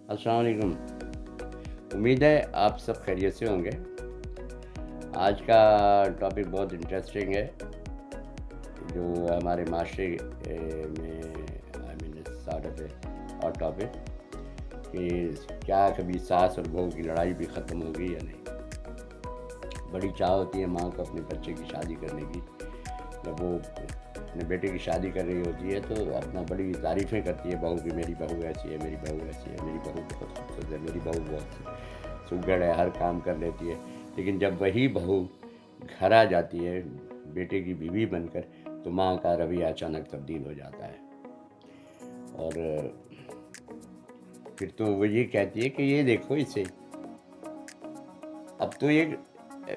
अस्सलाम वालेकुम। उम्मीद है आप सब खैरियत से होंगे। आज का टॉपिक बहुत इंटरेस्टिंग है, जो हमारे माशरे में I mean sort of A hot topic कि क्या कभी सास और बहू की लड़ाई भी ख़त्म होगी या नहीं। बड़ी चाह होती है माँ को अपने बच्चे की शादी करने की। जब वो अपने बेटे की शादी कर रही होती है तो अपना बड़ी तारीफ़ें करती है बहू की, मेरी बहू ऐसी है, मेरी बहू ऐसी है, मेरी बहू बहुत खूबसूरत है, मेरी बहू बहुत सुघड़ है, हर काम कर लेती है। लेकिन जब वही बहू घर आ जाती है बेटे की बीवी बनकर, तो माँ का रवैया अचानक तब्दील हो जाता है। और फिर तो वो ये कहती है कि ये देखो इसे, अब तो ये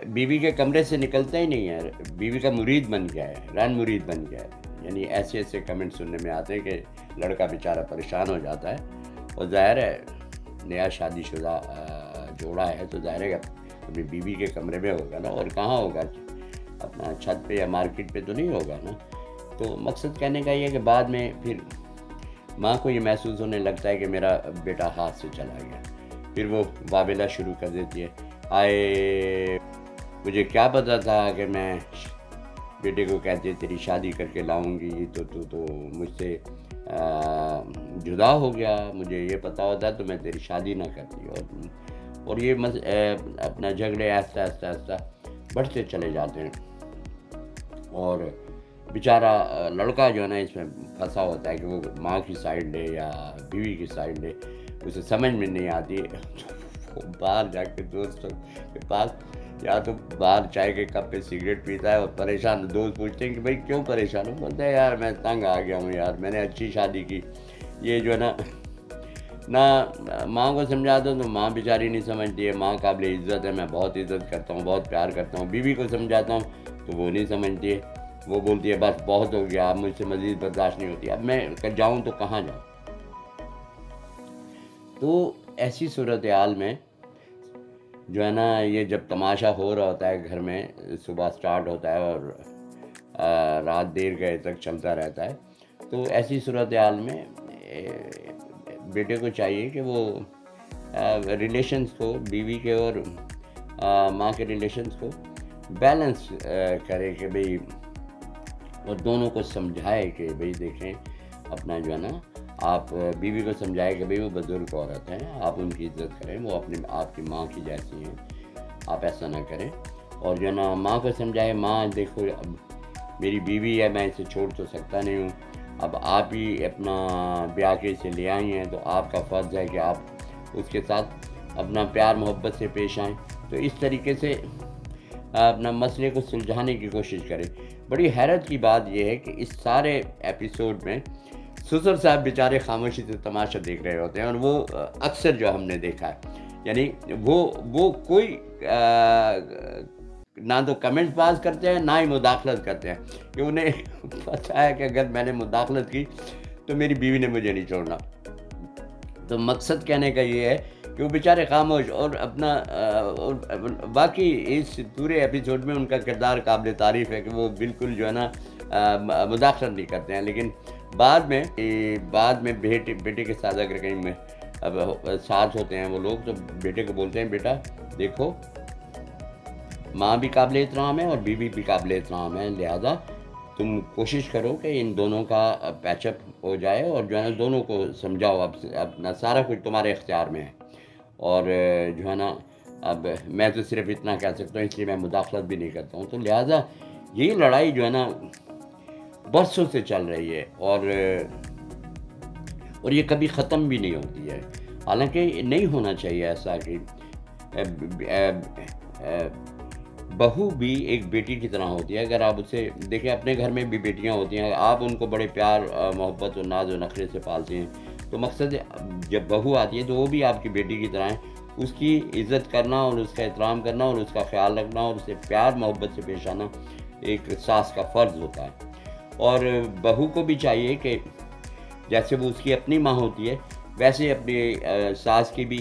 बीवी के कमरे से निकलता ही नहीं है, बीवी का मुरीद बन गया है, रन मुरीद बन गया है। यानी ऐसे ऐसे कमेंट सुनने में आते हैं कि लड़का बेचारा परेशान हो जाता है। और ज़ाहिर है नया शादीशुदा जोड़ा है तो ज़ाहिर है अपनी बीवी के कमरे में होगा ना, और कहाँ होगा, अपना छत पे या मार्केट पे तो नहीं होगा ना। तो मकसद कहने का ये है कि बाद में फिर माँ को ये महसूस होने लगता है कि मेरा बेटा हाथ से चला गया। फिर वो वावेला शुरू कर देती है, आए मुझे क्या पता था कि मैं बेटे को कहते तेरी शादी करके लाऊंगी तो मुझसे जुदा हो गया, मुझे ये पता होता तो मैं तेरी शादी ना करती। और ये अपना झगड़े आहिस्ता आहिस्ता आहिस्ता बढ़ते चले जाते हैं। और बेचारा लड़का जो है ना इसमें फंसा होता है कि वो माँ की साइड ले या बीवी की साइड ले, उसे समझ में नहीं आती। वो बाहर जाके दोस्तों के पास या तो बाहर चाय के कप पे सिगरेट पीता है और परेशान, दोस्त पूछते हैं कि भाई क्यों परेशान हो, बोलता है यार मैं तंग आ गया हूँ यार, मैंने अच्छी शादी की। ये जो है ना माँ को समझा दो तो माँ बेचारी नहीं समझती है, माँ काबिल इज़्ज़त है, मैं बहुत इज़्ज़त करता हूँ, बहुत प्यार करता हूँ। बीवी को समझाता हूँ तो वो नहीं समझती है, वो बोलती है बस बहुत हो गया, अब मुझसे मज़ीद बर्दाश्त नहीं होती, अब मैं जाऊँ तो कहाँ जाऊँ। तो ऐसी सूरत हाल में जो है ना, ये जब तमाशा हो रहा होता है घर में, सुबह स्टार्ट होता है और रात देर गए तक चलता रहता है, तो ऐसी सूरत हाल में बेटे को चाहिए कि वो रिलेशंस को, बीवी के और माँ के रिलेशंस को बैलेंस करे कि भाई, और दोनों को समझाए कि भाई देखें अपना जो है ना, आप बीवी को समझाए कि भाई वो बुज़ुर्ग औरत हैं, आप उनकी इज़्ज़त करें, वो अपने आपकी माँ की जैसी हैं, आप ऐसा ना करें। और जो है ना माँ को समझाए, माँ देखो अब मेरी बीवी है, मैं इसे छोड़ तो सकता नहीं हूँ, अब आप ही अपना ब्याह के इसे ले आई हैं तो आपका फ़र्ज़ है कि आप उसके साथ अपना प्यार मोहब्बत से पेश आएँ। तो इस तरीके से अपना मसले को सुलझाने की कोशिश करें। बड़ी हैरत की बात यह है कि इस सारे एपिसोड में ससुर साहब बेचारे खामोशी से तमाशा देख रहे होते हैं। और वो अक्सर जो हमने देखा है, यानी वो कोई ना तो कमेंट्स पास करते हैं ना ही मुदाखलत करते हैं, कि उन्हें पता है कि अगर मैंने मुदाखलत की तो मेरी बीवी ने मुझे नहीं छोड़ना। तो मकसद कहने का ये है कि वो बेचारे खामोश और अपना और बाकी इस पूरे एपिसोड में उनका किरदार काबिल तारीफ़ है कि वो बिल्कुल जो है ना मुदाखलत नहीं करते हैं। लेकिन बाद में बेटे के साथ अगर कहीं में अब साथ होते हैं वो लोग, तो बेटे को बोलते हैं बेटा देखो माँ भी काबिल एहतराम है और बीवी भी काबिल एहतराम है, लिहाजा तुम कोशिश करो कि इन दोनों का पैचअप हो जाए और जो है ना दोनों को समझाओ, अब अपना सारा कुछ तुम्हारे इख्तियार में है। और जो है ना अब मैं तो सिर्फ इतना कह सकता हूँ, इसलिए मैं मुदाखलत भी नहीं करता हूँ। तो लिहाजा ये लड़ाई जो है ना बरसों से चल रही है और ये कभी ख़त्म भी नहीं होती है। हालांकि नहीं होना चाहिए ऐसा कि बहू भी एक बेटी की तरह होती है। अगर आप उसे देखें, अपने घर में भी बेटियां होती हैं, आप उनको बड़े प्यार मोहब्बत और नाज और नखरे से पालते हैं। तो मकसद जब बहू आती है तो वो भी आपकी बेटी की तरह है, उसकी इज़्ज़त करना और उसका एहतराम करना और उसका ख्याल रखना और उसे प्यार मोहब्बत से पेश आना एक सास का फ़र्ज़ होता है। और बहू को भी चाहिए कि जैसे वो उसकी अपनी माँ होती है, वैसे अपनी सास की भी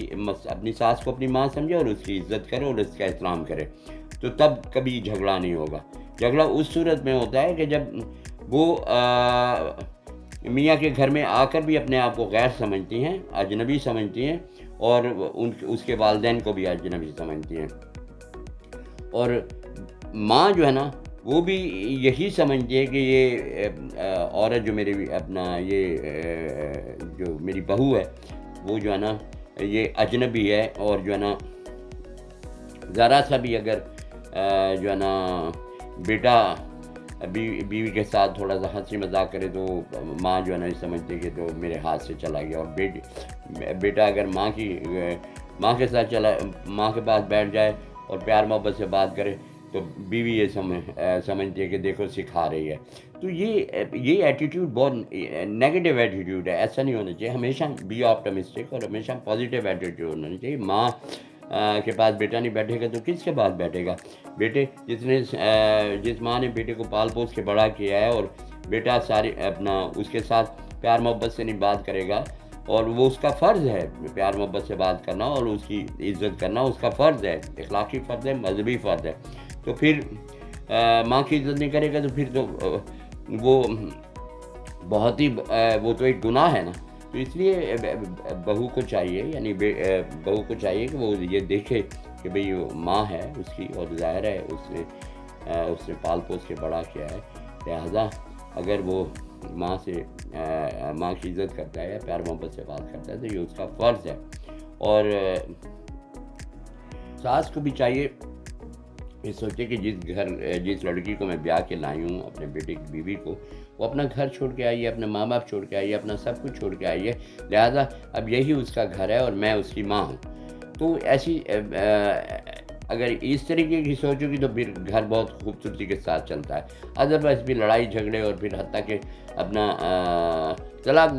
अपनी सास को अपनी माँ समझे और उसकी इज़्ज़त करे और उसका एहतराम करे। तो तब कभी झगड़ा नहीं होगा। झगड़ा उस सूरत में होता है कि जब वो میاں کے گھر میں آ کر بھی اپنے آپ کو غیر سمجھتی ہیں، اجنبی سمجھتی ہیں، اور اس کے والدین کو بھی اجنبی سمجھتی ہیں. اور ماں جو ہے نا وہ بھی یہی سمجھتی ہے کہ یہ عورت جو میری اپنا جو میری بہو ہے وہ جو ہے نا یہ اجنبی ہے، اور جو ہے نا ذرا سا بھی اگر جو ہے نا بیٹا بیوی کے ساتھ تھوڑا سا ہنسی مذاق کرے تو ماں جو ہے نا یہ سمجھتی ہے کہ تو میرے ہاتھ سے چلا گیا. اور بیٹا اگر ماں کے ساتھ ماں کے پاس بیٹھ جائے اور پیار محبت سے بات کرے تو بیوی یہ سمجھتی ہے کہ دیکھو سکھا رہی ہے. تو یہ ایٹیٹیوڈ بہت نیگیٹو ایٹیٹیوڈ ہے. ایسا نہیں ہونا چاہیے. ہمیشہ بی آپٹمسٹک اور ہمیشہ پازیٹیو ایٹیٹیوڈ ہونا چاہیے. ماں کے پاس بیٹا نہیں بیٹھے گا تو کس کے پاس بیٹھے گا؟ بیٹے جس ماں نے بیٹے کو پال پوس کے بڑا کیا ہے، اور بیٹا اس کے ساتھ پیار محبت سے نہیں بات کرے گا، اور وہ اس کا فرض ہے پیار محبت سے بات کرنا اور اس کی عزت کرنا، اس کا فرض ہے، اخلاقی فرض ہے، مذہبی فرض ہے. تو پھر ماں کی عزت نہیں کرے گا تو پھر تو وہ بہت ہی وہ تو ایک گناہ ہے نا. تو اس لیے بہو کو چاہیے، یعنی بہو کو چاہیے کہ وہ یہ دیکھے کہ بھئی وہ ماں ہے اس کی، اور ظاہر ہے اس نے پال پوس کے بڑا کیا ہے. لہذا اگر وہ ماں کی عزت کرتا ہے یا پیار محبت سے بات کرتا ہے تو یہ اس کا فرض ہے. اور ساس کو بھی چاہیے یہ سوچے کہ جس لڑکی کو میں بیاہ کے لائی ہوں، اپنے بیٹے کی بیوی کو، وہ اپنا گھر چھوڑ کے آئی ہے، اپنے ماں باپ چھوڑ کے آئی ہے، اپنا سب کچھ چھوڑ کے آئی ہے. لہٰذا اب یہی اس کا گھر ہے اور میں اس کی ماں ہوں. تو ایسی اگر اس طریقے کی سوچ ہوگی تو پھر گھر بہت خوبصورتی کے ساتھ چلتا ہے. ادروائز بھی لڑائی جھگڑے اور پھر حتیٰ کہ اپنا طلاق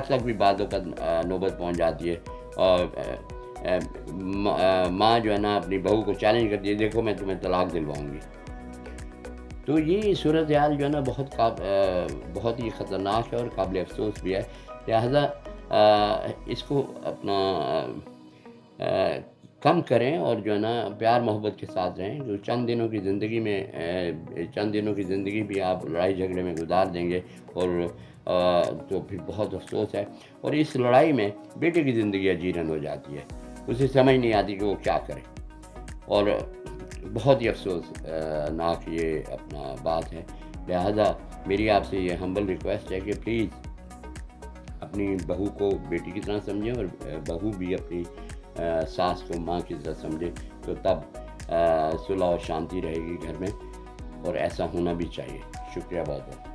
تک بھی بعضوں کا نوبت پہنچ جاتی ہے. اور ماں جو ہے نا اپنی بہو کو چیلنج کرتی ہے، دیکھو میں تمہیں طلاق دلواؤں گی. تو یہ صورتحال جو ہے نا بہت ہی خطرناک ہے اور قابل افسوس بھی ہے. لہذا اس کو اپنا کم کریں اور جو ہے نا پیار محبت کے ساتھ رہیں. جو چند دنوں کی زندگی بھی آپ لڑائی جھگڑے میں گزار دیں گے اور تو پھر بہت افسوس ہے. اور اس لڑائی میں بیٹے کی زندگی اجیرن ہو جاتی ہے، اسے سمجھ نہیں آتی کہ وہ کیا کرے. اور بہت ہی افسوس ناک یہ اپنا بات ہے. لہذا میری آپ سے یہ ہمبل ریکویسٹ ہے کہ پلیز اپنی بہو کو بیٹی کی طرح سمجھیں، اور بہو بھی اپنی ساس کو ماں کی طرح سمجھے. تو تب صلح و شانتی رہے گی گھر میں، اور ایسا ہونا بھی چاہیے. شکریہ بہت بہت.